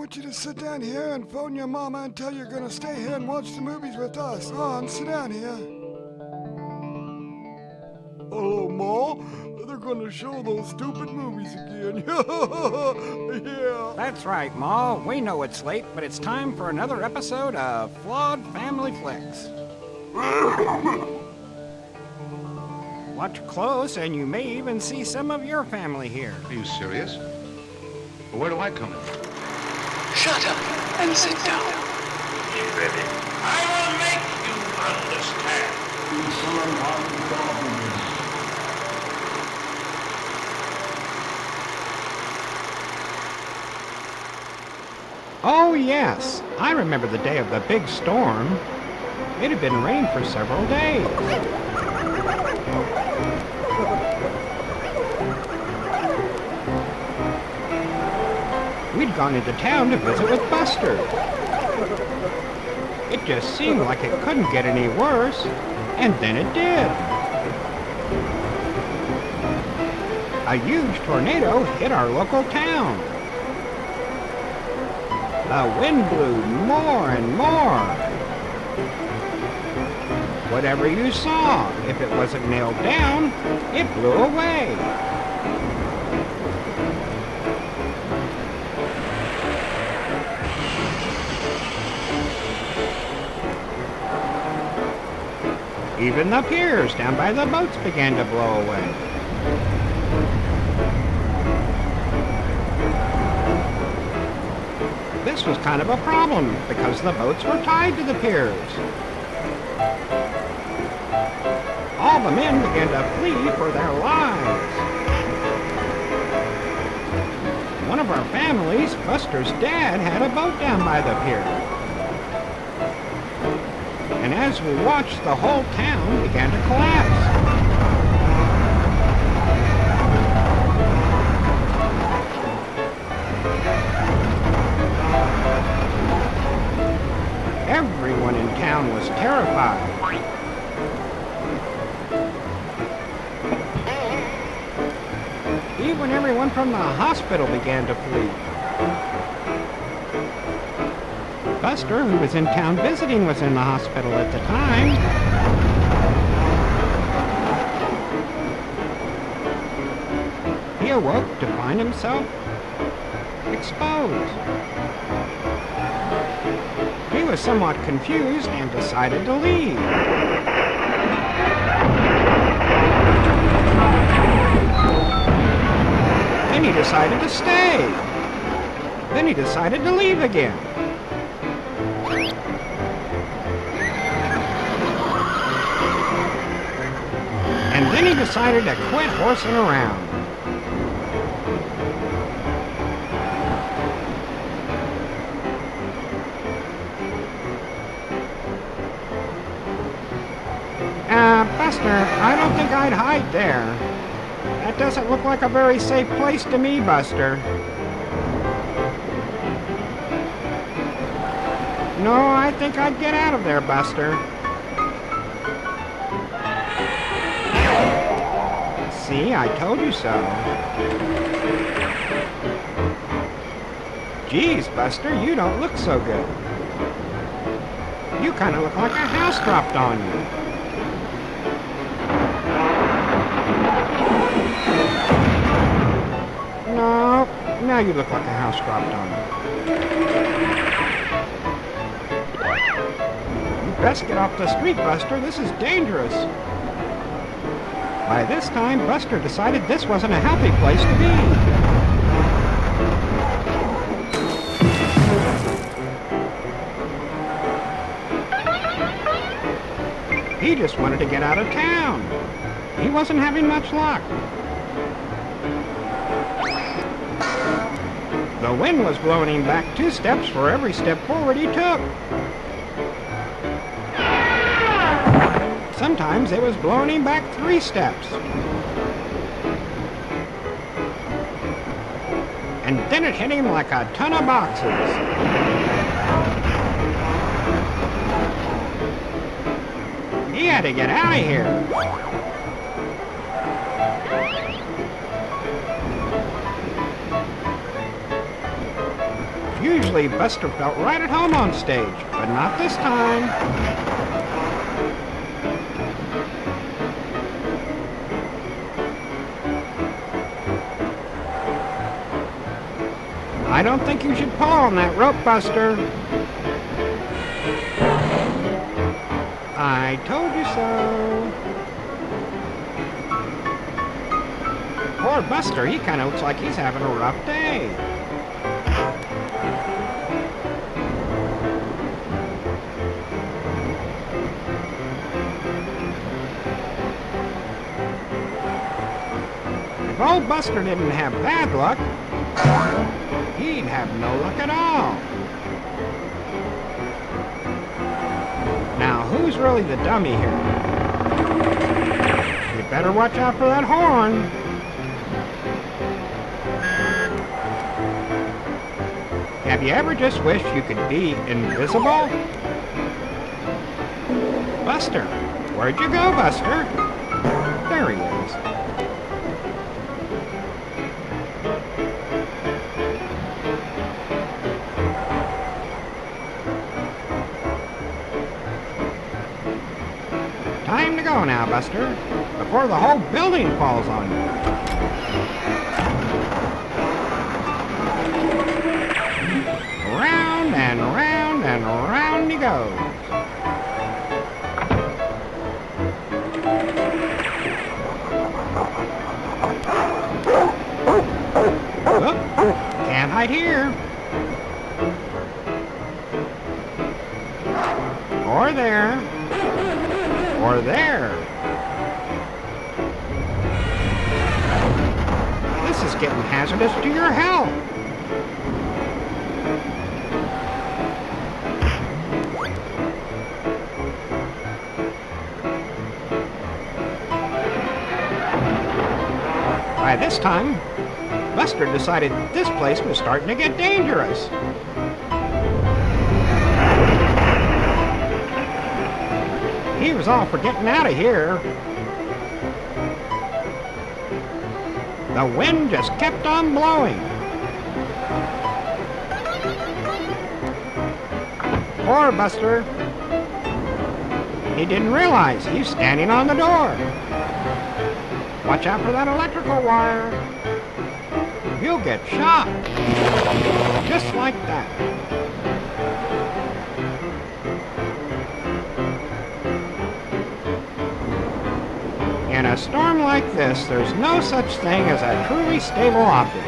want you to sit down here and phone your mama and tell you're gonna stay here and watch the movies with us. On, sit down here. Hello, Ma. They're gonna show those stupid movies again. Yeah. That's right, Ma. We know it's late, but it's time for another episode of Flawed Family Flicks. Watch close, and you may even see some of your family here. Are you serious? Well, where do I come in? Shut up and sit down. Get ready. I will make you understand. Oh, yes. I remember the day of the big storm. It had been raining for several days. We'd gone into town to visit with Buster. It just seemed like it couldn't get any worse, and then it did. A huge tornado hit our local town. The wind blew more and more. Whatever you saw, if it wasn't nailed down, it blew away. Even the piers down by the boats began to blow away. This was kind of a problem because the boats were tied to the piers. All the men began to flee for their lives. One of our families, Buster's dad, had a boat down by the pier. And as we watched, the whole town began to collapse. Everyone in town was terrified. Even everyone from the hospital began to flee. Buster, who was in town visiting, was in the hospital at the time. He awoke to find himself exposed. He was somewhat confused and decided to leave. Then he decided to stay. Then he decided to leave again. And then he decided to quit horsing around. Buster, I don't think I'd hide there. That doesn't look like a very safe place to me, Buster. No, I think I'd get out of there, Buster. See, I told you so. Geez, Buster, you don't look so good. You kind of look like a house dropped on you. No, now you look like a house dropped on you. You best get off the street, Buster. This is dangerous. By this time, Buster decided this wasn't a healthy place to be. He just wanted to get out of town. He wasn't having much luck. The wind was blowing him back 2 steps for every step forward he took. Sometimes it was blowing him back 3 steps. And then it hit him like a ton of boxes. He had to get out of here. Usually Buster felt right at home on stage, but not this time. I don't think you should pull on that rope, Buster. I told you so. Poor Buster, he kind of looks like he's having a rough day. If old Buster didn't have bad luck, he'd have no luck at all. Now, who's really the dummy here? You better watch out for that horn. Have you ever just wished you could be invisible? Buster, where'd you go, Buster? There he is. Time to go now, Buster, before the whole building falls on you. Round and round and round he goes. Oh, can't hide here. Or there. Or there. This is getting hazardous to your health. By this time, Buster decided this place was starting to get dangerous. He was all for getting out of here. The wind just kept on blowing. Poor Buster. He didn't realize he's standing on the door. Watch out for that electrical wire. You'll get shot. Just like that. In a storm like this, there's no such thing as a truly stable object.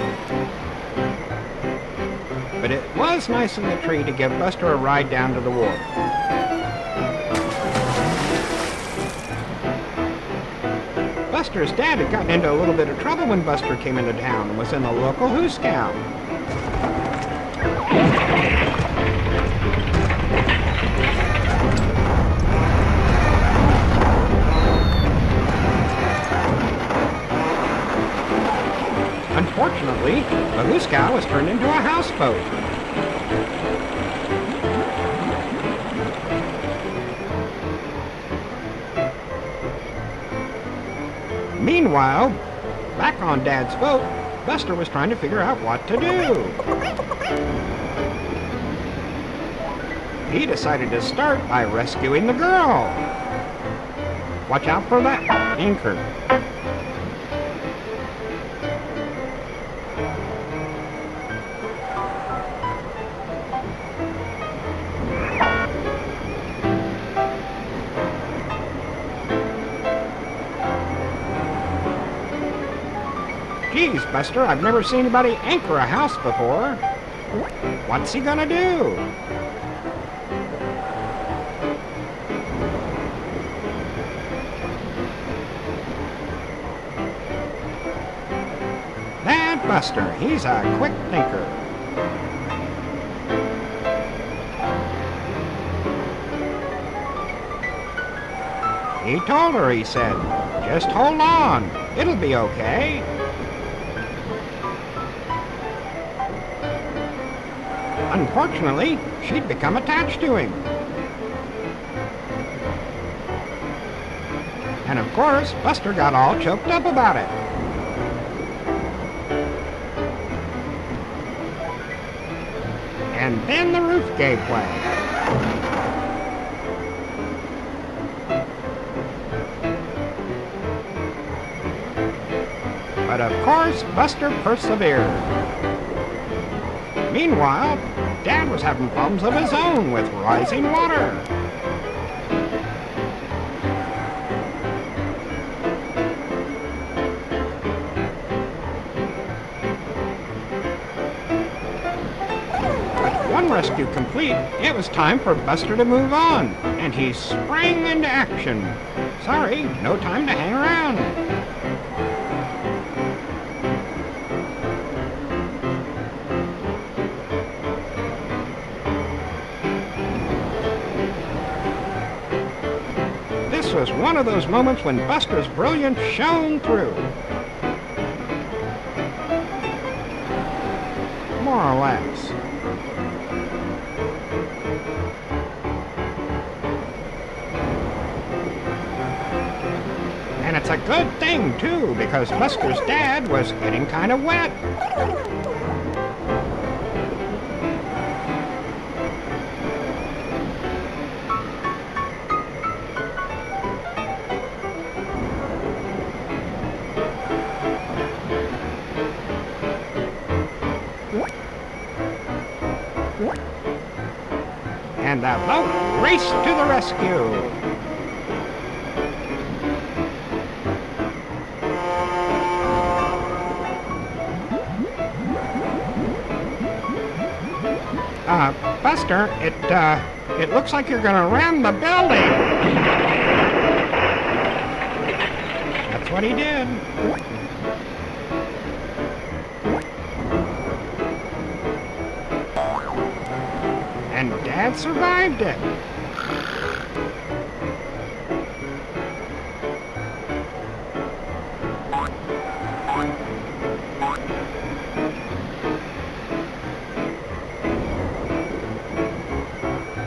But it was nice of the tree to give Buster a ride down to the wharf. Buster's dad had gotten into a little bit of trouble when Buster came into town and was in the local Who Scout. Unfortunately, the Who Scout was turned into a houseboat. Meanwhile, back on Dad's boat, Buster was trying to figure out what to do. He decided to start by rescuing the girl. Watch out for that anchor. Geez, Buster, I've never seen anybody anchor a house before. What's he gonna do? That Buster, he's a quick thinker. He told her, he said, just hold on, it'll be okay. Unfortunately, she'd become attached to him. And of course, Buster got all choked up about it. and then the roof gave way. But of course, Buster persevered. Meanwhile, Dad was having problems of his own with rising water. With one rescue complete, it was time for Buster to move on, and he sprang into action. Sorry, no time to hang around. This was one of those moments when Buster's brilliance shone through. More or less. And it's a good thing, too, because Buster's dad was getting kind of wet. And the boat raced to the rescue. Buster, it looks like you're gonna ram the building. That's what he did. And Dad survived it.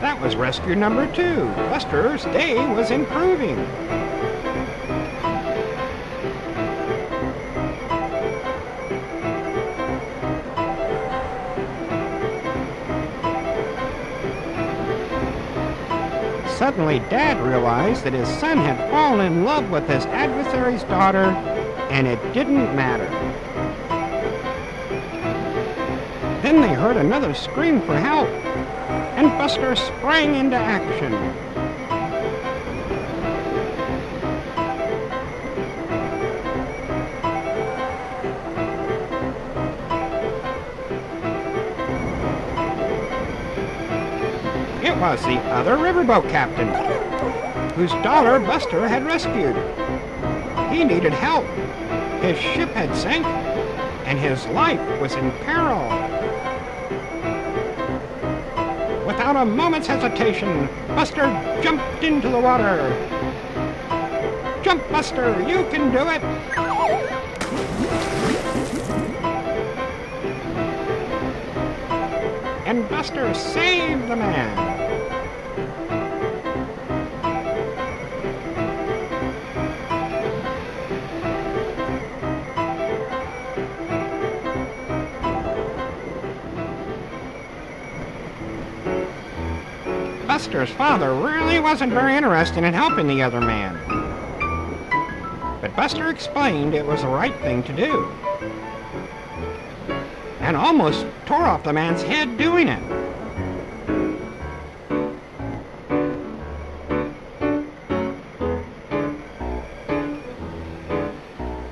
That was rescue number 2. Buster's day was improving. Suddenly, Dad realized that his son had fallen in love with his adversary's daughter, and it didn't matter. Then they heard another scream for help, and Buster sprang into action. It was the other riverboat captain, whose daughter Buster had rescued. He needed help. His ship had sank, and his life was in peril. Without a moment's hesitation, Buster jumped into the water. Jump, Buster, you can do it! And Buster saved the man. Buster's father really wasn't very interested in helping the other man. But Buster explained it was the right thing to do, and almost tore off the man's head doing it.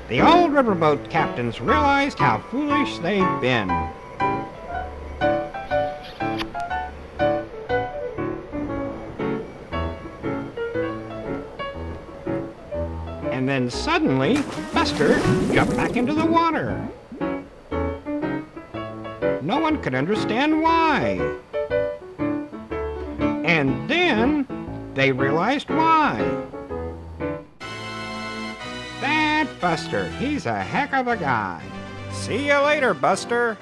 The old riverboat captains realized how foolish they'd been. And then suddenly, Buster jumped back into the water. No one could understand why. And then they realized why. That Buster, he's a heck of a guy. See you later, Buster.